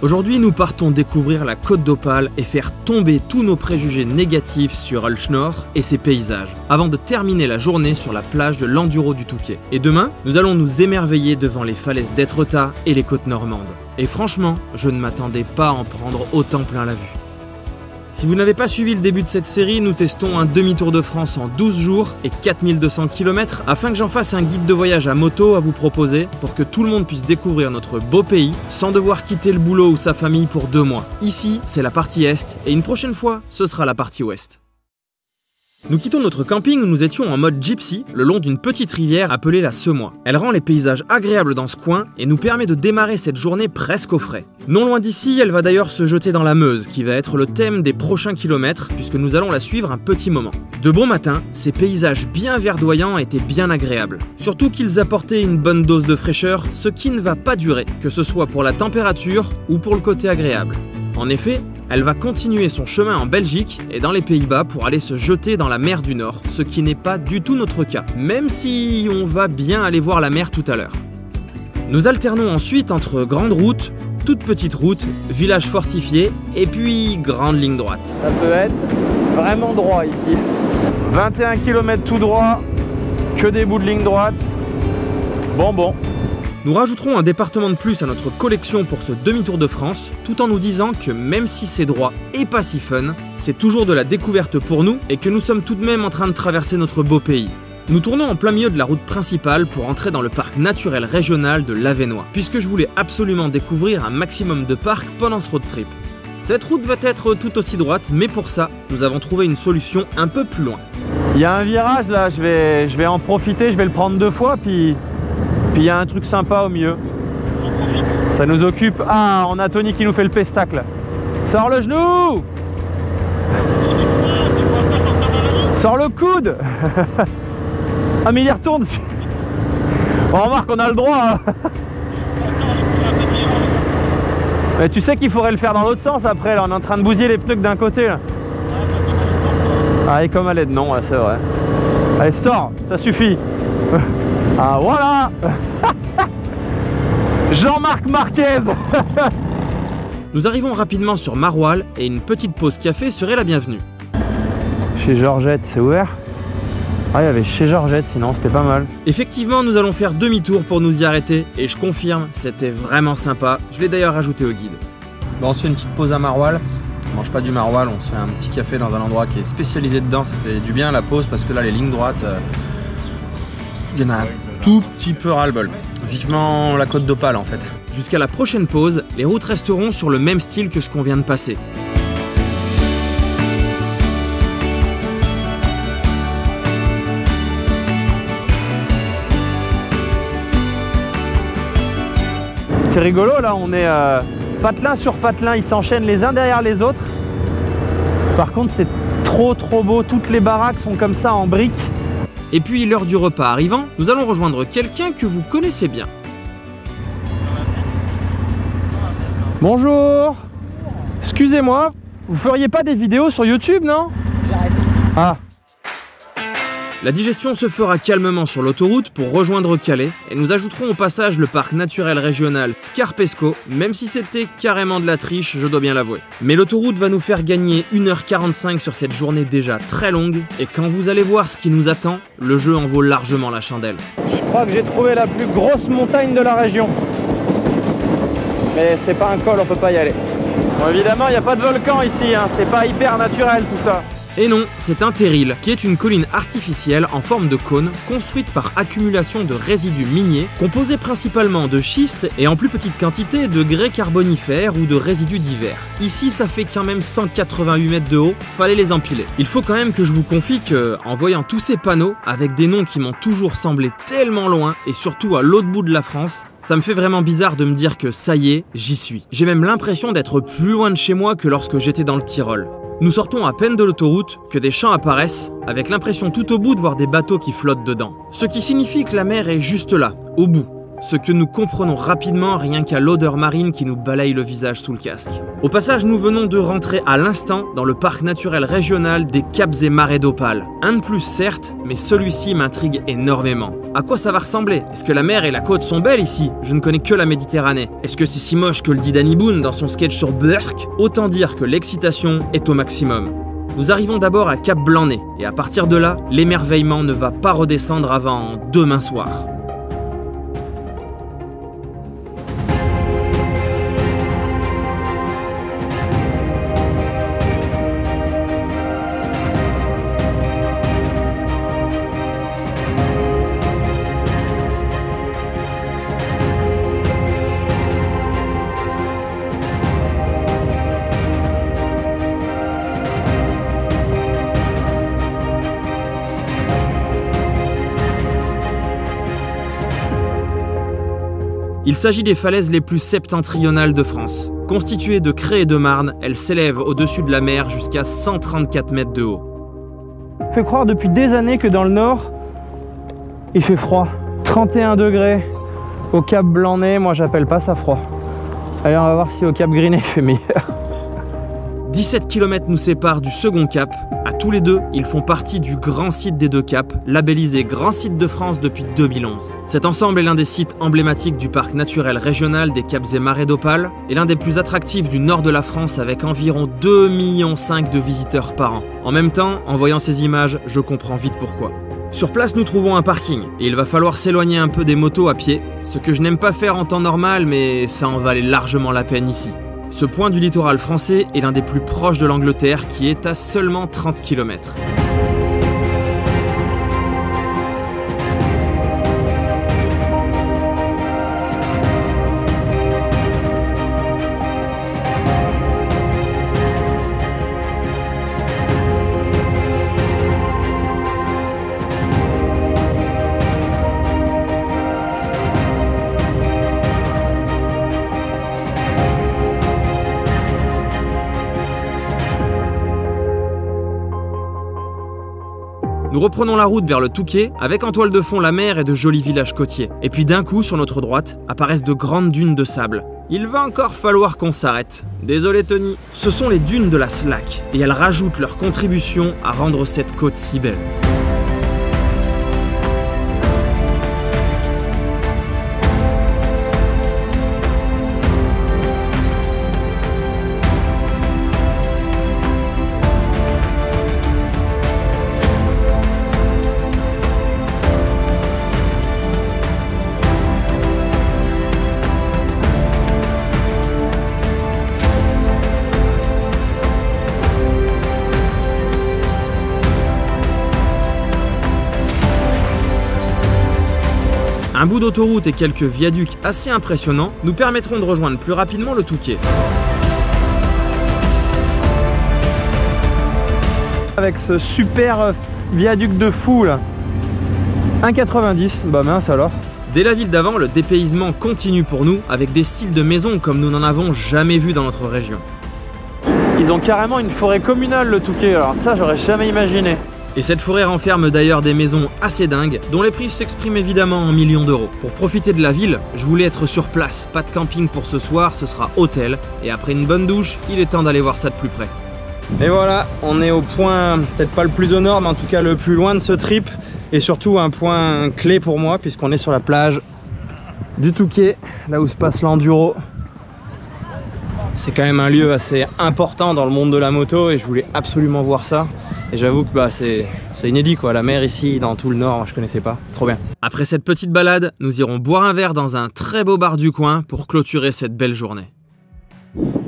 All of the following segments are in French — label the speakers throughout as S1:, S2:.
S1: Aujourd'hui, nous partons découvrir la Côte d'Opale et faire tomber tous nos préjugés négatifs sur Ulchnor et ses paysages, avant de terminer la journée sur la plage de l'Enduro du Touquet. Et demain, nous allons nous émerveiller devant les falaises d'Étretat et les côtes normandes. Et franchement, je ne m'attendais pas à en prendre autant plein la vue. Si vous n'avez pas suivi le début de cette série, nous testons un demi-tour de France en 12 jours et 4200 km afin que j'en fasse un guide de voyage à moto à vous proposer pour que tout le monde puisse découvrir notre beau pays sans devoir quitter le boulot ou sa famille pour 2 mois. Ici, c'est la partie Est et une prochaine fois, ce sera la partie Ouest. Nous quittons notre camping où nous étions en mode gypsy le long d'une petite rivière appelée la Semois. Elle rend les paysages agréables dans ce coin et nous permet de démarrer cette journée presque au frais. Non loin d'ici, elle va d'ailleurs se jeter dans la Meuse qui va être le thème des prochains kilomètres puisque nous allons la suivre un petit moment. De bon matin, ces paysages bien verdoyants étaient bien agréables. Surtout qu'ils apportaient une bonne dose de fraîcheur, ce qui ne va pas durer, que ce soit pour la température ou pour le côté agréable. En effet, elle va continuer son chemin en Belgique et dans les Pays-Bas pour aller se jeter dans la mer du Nord, ce qui n'est pas du tout notre cas, même si on va bien aller voir la mer tout à l'heure. Nous alternons ensuite entre grande route, toute petite route, village fortifié et puis grande ligne droite.
S2: Ça peut être vraiment droit ici. 21 km tout droit, que des bouts de ligne droite. Bon.
S1: Nous rajouterons un département de plus à notre collection pour ce demi-tour de France, tout en nous disant que même si c'est droit et pas si fun, c'est toujours de la découverte pour nous et que nous sommes tout de même en train de traverser notre beau pays. Nous tournons en plein milieu de la route principale pour entrer dans le parc naturel régional de l'Avesnois, puisque je voulais absolument découvrir un maximum de parcs pendant ce road trip. Cette route va être tout aussi droite, mais pour ça, nous avons trouvé une solution un peu plus loin.
S2: Il y a un virage là, je vais en profiter, je vais le prendre 2 fois, puis il y a un truc sympa au milieu. Ça nous occupe. Ah, on a Tony qui nous fait le pestacle. Sors le genou. Sors le coude. Ah mais il y retourne. On remarque qu'on a le droit. Mais tu sais qu'il faudrait le faire dans l'autre sens après. Là, on est en train de bousiller les pneus d'un côté. Là. Ah, et comme à l'aide, non, ouais, c'est vrai. Allez, sors, ça suffit. Ah voilà. Jean-Marc Marquez.
S1: Nous arrivons rapidement sur Maroilles et une petite pause café serait la bienvenue.
S2: Chez Georgette, c'est ouvert? Ah, il y avait chez Georgette, sinon c'était pas mal.
S1: Effectivement, nous allons faire demi-tour pour nous y arrêter et je confirme, c'était vraiment sympa. Je l'ai d'ailleurs ajouté au guide.
S3: Bon, on se fait une petite pause à Maroilles. On mange pas du maroilles, on se fait un petit café dans un endroit qui est spécialisé dedans. Ça fait du bien la pause parce que là, les lignes droites, il y en a un tout petit peu ras-le-bol. Vivement la Côte d'Opale en fait.
S1: Jusqu'à la prochaine pause, les routes resteront sur le même style que ce qu'on vient de passer.
S2: C'est rigolo là, on est patelin sur patelin, ils s'enchaînent les uns derrière les autres. Par contre c'est trop beau, toutes les baraques sont comme ça en briques.
S1: Et puis l'heure du repas arrivant, nous allons rejoindre quelqu'un que vous connaissez bien.
S2: Bonjour. Excusez-moi, vous feriez pas des vidéos sur YouTube, non? Ah.
S1: La digestion se fera calmement sur l'autoroute pour rejoindre Calais et nous ajouterons au passage le parc naturel régional Scarpesco, même si c'était carrément de la triche, je dois bien l'avouer. Mais l'autoroute va nous faire gagner 1h45 sur cette journée déjà très longue et quand vous allez voir ce qui nous attend, le jeu en vaut largement la chandelle.
S2: Je crois que j'ai trouvé la plus grosse montagne de la région. Mais c'est pas un col, on peut pas y aller. Bon, évidemment, il n'y a pas de volcan ici, hein. C'est pas hyper naturel tout ça.
S1: Et non, c'est un terril, qui est une colline artificielle en forme de cône, construite par accumulation de résidus miniers, composés principalement de schiste et en plus petite quantité de grès carbonifères ou de résidus divers. Ici, ça fait quand même 188 mètres de haut, fallait les empiler. Il faut quand même que je vous confie que, en voyant tous ces panneaux, avec des noms qui m'ont toujours semblé tellement loin, et surtout à l'autre bout de la France, ça me fait vraiment bizarre de me dire que ça y est, j'y suis. J'ai même l'impression d'être plus loin de chez moi que lorsque j'étais dans le Tyrol. Nous sortons à peine de l'autoroute que des champs apparaissent, avec l'impression tout au bout de voir des bateaux qui flottent dedans. Ce qui signifie que la mer est juste là, au bout. ce que nous comprenons rapidement rien qu'à l'odeur marine qui nous balaye le visage sous le casque. Au passage, nous venons de rentrer à l'instant dans le parc naturel régional des Caps et Marais d'Opale. Un de plus certes, mais celui-ci m'intrigue énormément. À quoi ça va ressembler? Est-ce que la mer et la côte sont belles ici? Je ne connais que la Méditerranée. Est-ce que c'est si moche que le dit Danny Boone dans son sketch sur Burke? Autant dire que l'excitation est au maximum. Nous arrivons d'abord à Cap Blanc-Nez, et à partir de là, l'émerveillement ne va pas redescendre avant demain soir. Il s'agit des falaises les plus septentrionales de France. Constituées de craie et de marne, elles s'élèvent au-dessus de la mer jusqu'à 134 mètres de haut.
S2: On fait croire depuis des années que dans le nord, il fait froid. 31 degrés au Cap Blanc-Nez, moi j'appelle pas ça froid. Allez, on va voir si au Cap Grinet il fait meilleur.
S1: 17 km nous séparent du second cap. À tous les deux, ils font partie du Grand Site des Deux Caps, labellisé Grand Site de France depuis 2011. Cet ensemble est l'un des sites emblématiques du parc naturel régional des Caps et Marais d'Opale et l'un des plus attractifs du nord de la France avec environ 2,5 millions de visiteurs par an. En même temps, en voyant ces images, je comprends vite pourquoi. Sur place, nous trouvons un parking et il va falloir s'éloigner un peu des motos à pied, ce que je n'aime pas faire en temps normal, mais ça en valait largement la peine ici. Ce point du littoral français est l'un des plus proches de l'Angleterre qui est à seulement 30 km. Nous reprenons la route vers le Touquet, avec en toile de fond la mer et de jolis villages côtiers. Et puis d'un coup, sur notre droite, apparaissent de grandes dunes de sable. Il va encore falloir qu'on s'arrête. Désolé Tony. Ce sont les dunes de la Slack, et elles rajoutent leur contribution à rendre cette côte si belle. Un bout d'autoroute et quelques viaducs assez impressionnants nous permettront de rejoindre plus rapidement le Touquet.
S2: Avec ce super viaduc de fou là. 1,90, bah mince alors.
S1: Dès la ville d'avant, le dépaysement continue pour nous avec des styles de maisons comme nous n'en avons jamais vu dans notre région.
S2: Ils ont carrément une forêt communale le Touquet, alors ça j'aurais jamais imaginé.
S1: Et cette forêt renferme d'ailleurs des maisons assez dingues, dont les prix s'expriment évidemment en millions d'euros. Pour profiter de la ville, je voulais être sur place. Pas de camping pour ce soir, ce sera hôtel. Et après une bonne douche, il est temps d'aller voir ça de plus près.
S2: Et voilà, on est au point, peut-être pas le plus au nord, mais en tout cas le plus loin de ce trip. Et surtout un point clé pour moi, puisqu'on est sur la plage du Touquet, là où se passe l'enduro. C'est quand même un lieu assez important dans le monde de la moto et je voulais absolument voir ça. Et j'avoue que bah, c'est inédit quoi, la mer ici dans tout le nord, je connaissais pas, trop bien.
S1: Après cette petite balade, nous irons boire un verre dans un très beau bar du coin pour clôturer cette belle journée.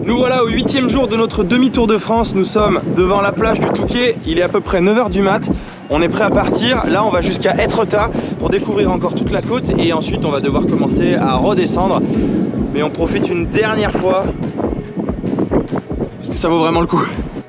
S2: Nous voilà au 8e jour de notre demi-tour de France, nous sommes devant la plage du Touquet, il est à peu près 9 h du mat, on est prêt à partir, là on va jusqu'à Étretat pour découvrir encore toute la côte et ensuite on va devoir commencer à redescendre. Mais on profite une dernière fois, parce que ça vaut vraiment le coup.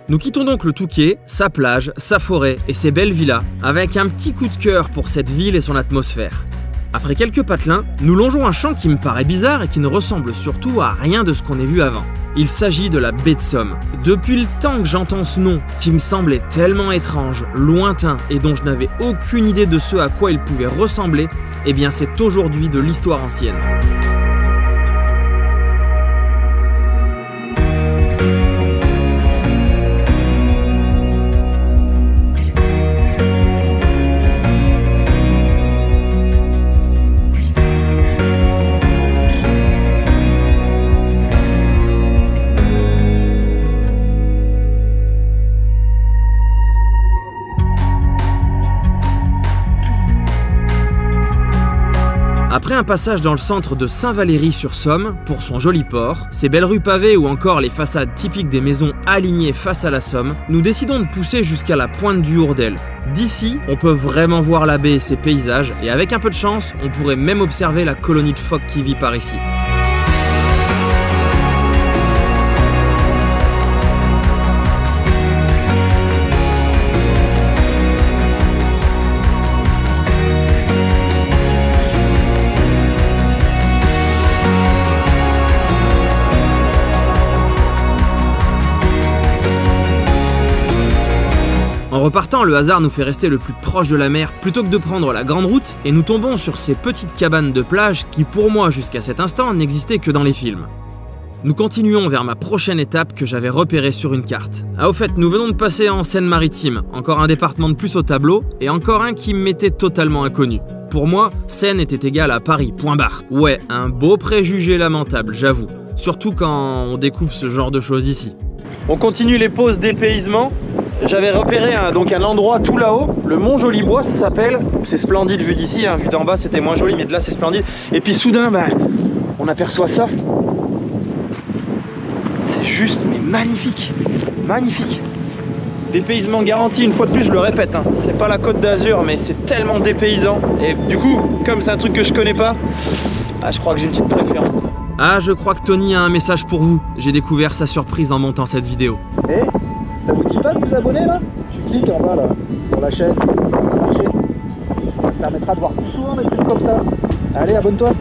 S1: Nous quittons donc le Touquet, sa plage, sa forêt et ses belles villas, avec un petit coup de cœur pour cette ville et son atmosphère. Après quelques patelins, nous longeons un champ qui me paraît bizarre et qui ne ressemble surtout à rien de ce qu'on ait vu avant. Il s'agit de la baie de Somme. Depuis le temps que j'entends ce nom, qui me semblait tellement étrange, lointain et dont je n'avais aucune idée de ce à quoi il pouvait ressembler, eh bien c'est aujourd'hui de l'histoire ancienne. Après un passage dans le centre de Saint-Valery-sur-Somme, pour son joli port, ses belles rues pavées ou encore les façades typiques des maisons alignées face à la Somme, nous décidons de pousser jusqu'à la pointe du Hourdel. D'ici, on peut vraiment voir la baie et ses paysages, et avec un peu de chance, on pourrait même observer la colonie de phoques qui vit par ici. En repartant, le hasard nous fait rester le plus proche de la mer plutôt que de prendre la grande route et nous tombons sur ces petites cabanes de plage qui pour moi jusqu'à cet instant n'existaient que dans les films. Nous continuons vers ma prochaine étape que j'avais repérée sur une carte. Ah au fait, nous venons de passer en Seine-Maritime, encore un département de plus au tableau et encore un qui m'était totalement inconnu. Pour moi, Seine était égal à Paris, point barre. Ouais, un beau préjugé lamentable, j'avoue. Surtout quand on découvre ce genre de choses ici.
S2: On continue les pauses dépaysement. J'avais repéré un endroit tout là-haut, le Mont Jolibois ça s'appelle. C'est splendide vu d'ici, hein. Vu d'en bas c'était moins joli mais de là c'est splendide. Et puis soudain on aperçoit ça. C'est juste mais magnifique, magnifique. Dépaysement garanti une fois de plus, je le répète, hein. C'est pas la Côte d'Azur mais c'est tellement dépaysant. Et du coup, comme c'est un truc que je connais pas, je crois que j'ai une petite préférence.
S1: Ah, je crois que Tony a un message pour vous. J'ai découvert sa surprise en montant cette vidéo.
S4: Ça vous dit pas de vous abonner là? Tu cliques en bas là, sur la chaîne, ça va marcher. Ça te permettra de voir plus souvent des trucs comme ça. Allez, abonne-toi.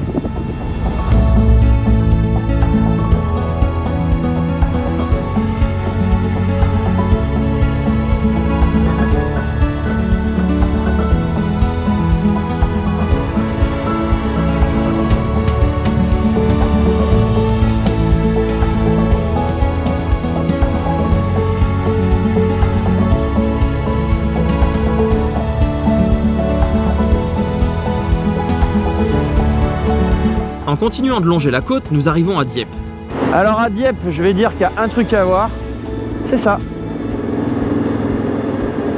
S1: En continuant de longer la côte, nous arrivons à Dieppe.
S2: Alors à Dieppe, je vais dire qu'il y a un truc à voir, c'est ça.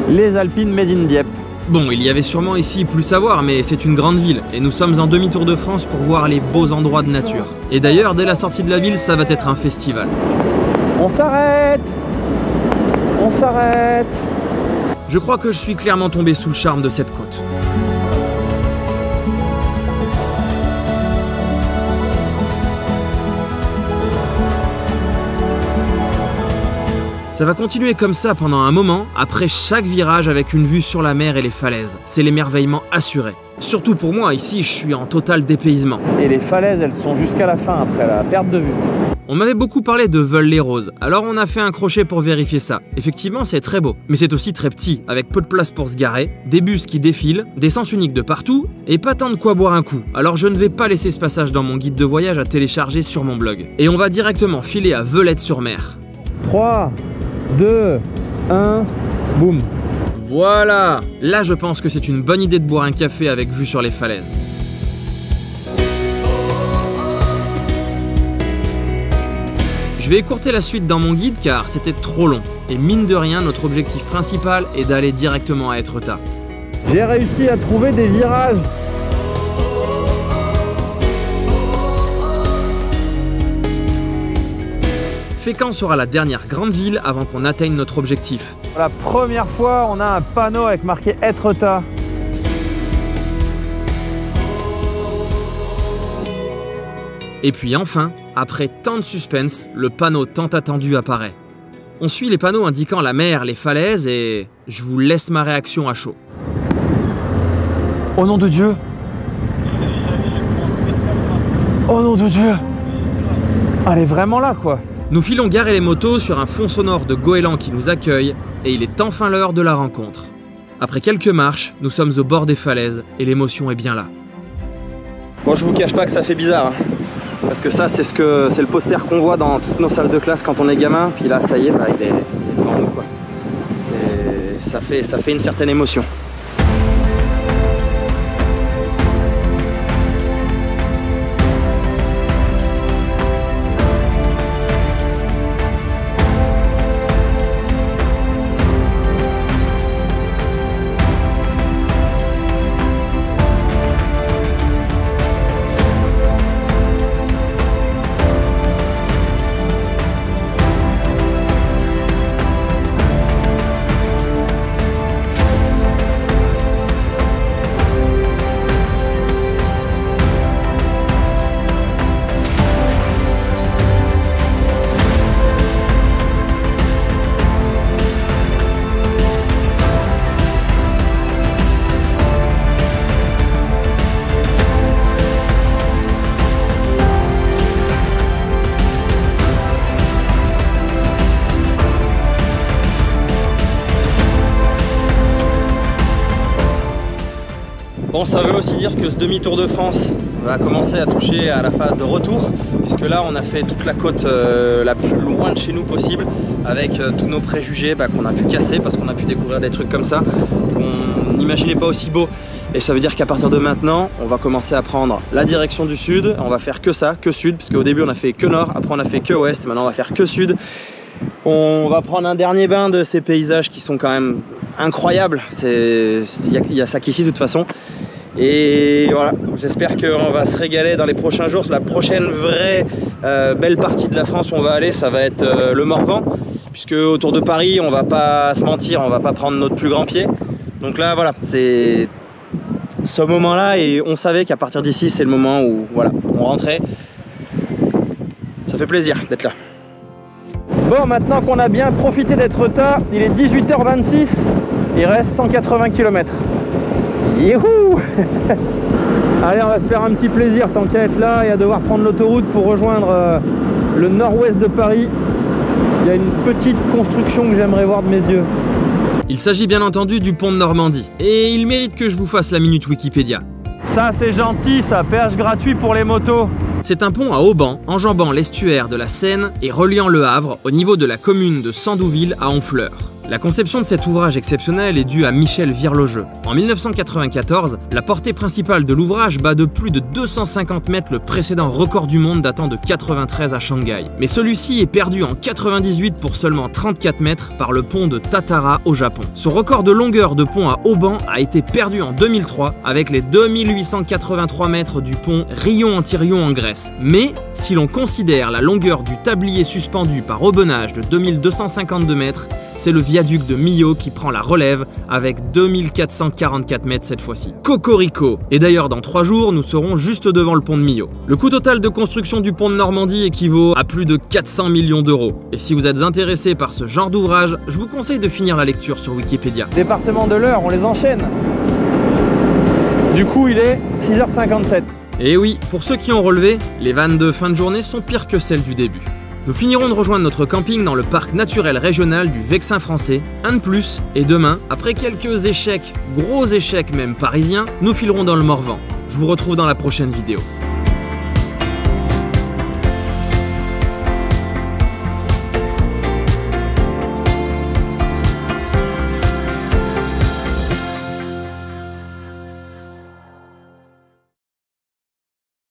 S2: Les Alpines Made in Dieppe.
S1: Bon, il y avait sûrement ici plus à voir, mais c'est une grande ville, et nous sommes en demi-tour de France pour voir les beaux endroits de nature. Et d'ailleurs, dès la sortie de la ville, ça va être un festival.
S2: On s'arrête! On s'arrête!
S1: Je crois que je suis clairement tombé sous le charme de cette côte. Ça va continuer comme ça pendant un moment, après chaque virage avec une vue sur la mer et les falaises. C'est l'émerveillement assuré. Surtout pour moi, ici, je suis en total dépaysement.
S2: Et les falaises, elles sont jusqu'à la fin, après la perte de vue.
S1: On m'avait beaucoup parlé de Veules-les-Roses, alors on a fait un crochet pour vérifier ça. Effectivement, c'est très beau, mais c'est aussi très petit, avec peu de place pour se garer, des bus qui défilent, des sens uniques de partout, et pas tant de quoi boire un coup. Alors je ne vais pas laisser ce passage dans mon guide de voyage à télécharger sur mon blog. Et on va directement filer à Veulette-sur-Mer.
S2: 3, 2, 1, boum.
S1: Voilà! Là, je pense que c'est une bonne idée de boire un café avec vue sur les falaises. Je vais écourter la suite dans mon guide car c'était trop long. Et mine de rien, notre objectif principal est d'aller directement à Étretat.
S2: J'ai réussi à trouver des virages.
S1: Fécamp sera la dernière grande ville avant qu'on atteigne notre objectif.
S2: Pour la première fois, on a un panneau avec marqué Étretat.
S1: Et puis enfin, après tant de suspense, le panneau tant attendu apparaît. On suit les panneaux indiquant la mer, les falaises et je vous laisse ma réaction à chaud.
S2: Au nom de Dieu! Au nom de Dieu! Elle est vraiment là quoi!
S1: Nous filons garer les motos sur un fond sonore de goélands qui nous accueille et il est enfin l'heure de la rencontre. Après quelques marches, nous sommes au bord des falaises et l'émotion est bien là.
S3: Bon, je vous cache pas que ça fait bizarre, hein, parce que ça, c'est le poster qu'on voit dans toutes nos salles de classe quand on est gamin, puis là, ça y est, bah, il est devant nous, quoi. Ça fait une certaine émotion. Bon, ça veut aussi dire que ce demi-tour de France va commencer à toucher à la phase de retour, puisque là on a fait toute la côte la plus loin de chez nous possible, avec tous nos préjugés qu'on a pu casser, parce qu'on a pu découvrir des trucs comme ça qu'on n'imaginait pas aussi beaux. Et ça veut dire qu'à partir de maintenant, on va commencer à prendre la direction du sud, on va faire que ça, que sud, parce qu'au début on a fait que nord, après on a fait que ouest, et maintenant on va faire que sud. On va prendre un dernier bain de ces paysages qui sont quand même incroyables, il y a ça qu'ici de toute façon. Et voilà, j'espère qu'on va se régaler dans les prochains jours. La prochaine vraie belle partie de la France où on va aller, ça va être le Morvan, puisque autour de Paris, on va pas se mentir, on va pas prendre notre plus grand pied. Donc là voilà, c'est ce moment là, et on savait qu'à partir d'ici c'est le moment où voilà, on rentrait. Ça fait plaisir d'être là.
S2: Bon, maintenant qu'on a bien profité d'être tard, il est 18h26, il reste 180 km. Youhou. Allez, on va se faire un petit plaisir tant qu'à être là et à devoir prendre l'autoroute pour rejoindre le nord-ouest de Paris. Il y a une petite construction que j'aimerais voir de mes yeux.
S1: Il s'agit bien entendu du pont de Normandie, et il mérite que je vous fasse la minute Wikipédia.
S2: Ça c'est gentil, ça, péage gratuit pour les motos.
S1: C'est un pont à haubans, enjambant l'estuaire de la Seine et reliant Le Havre au niveau de la commune de Sandouville à Honfleur. La conception de cet ouvrage exceptionnel est due à Michel Virlogeux. En 1994, la portée principale de l'ouvrage bat de plus de 250 mètres le précédent record du monde datant de 93 à Shanghai. Mais celui-ci est perdu en 98 pour seulement 34 mètres par le pont de Tatara au Japon. Ce record de longueur de pont à haubans a été perdu en 2003 avec les 2883 mètres du pont Rion-en-Thirion en Grèce. Mais si l'on considère la longueur du tablier suspendu par Aubenage de 2252 mètres, c'est le viaduc de Millau qui prend la relève avec 2444 mètres cette fois-ci. Cocorico! Et d'ailleurs, dans 3 jours, nous serons juste devant le pont de Millau. Le coût total de construction du pont de Normandie équivaut à plus de 400 millions d'euros. Et si vous êtes intéressé par ce genre d'ouvrage, je vous conseille de finir la lecture sur Wikipédia.
S2: Département de l'Eure, on les enchaîne. Du coup, il est 6h57.
S1: Et oui, pour ceux qui ont relevé, les vannes de fin de journée sont pires que celles du début. Nous finirons de rejoindre notre camping dans le parc naturel régional du Vexin français, un de plus, et demain, après quelques échecs, gros échecs même parisiens, nous filerons dans le Morvan. Je vous retrouve dans la prochaine vidéo.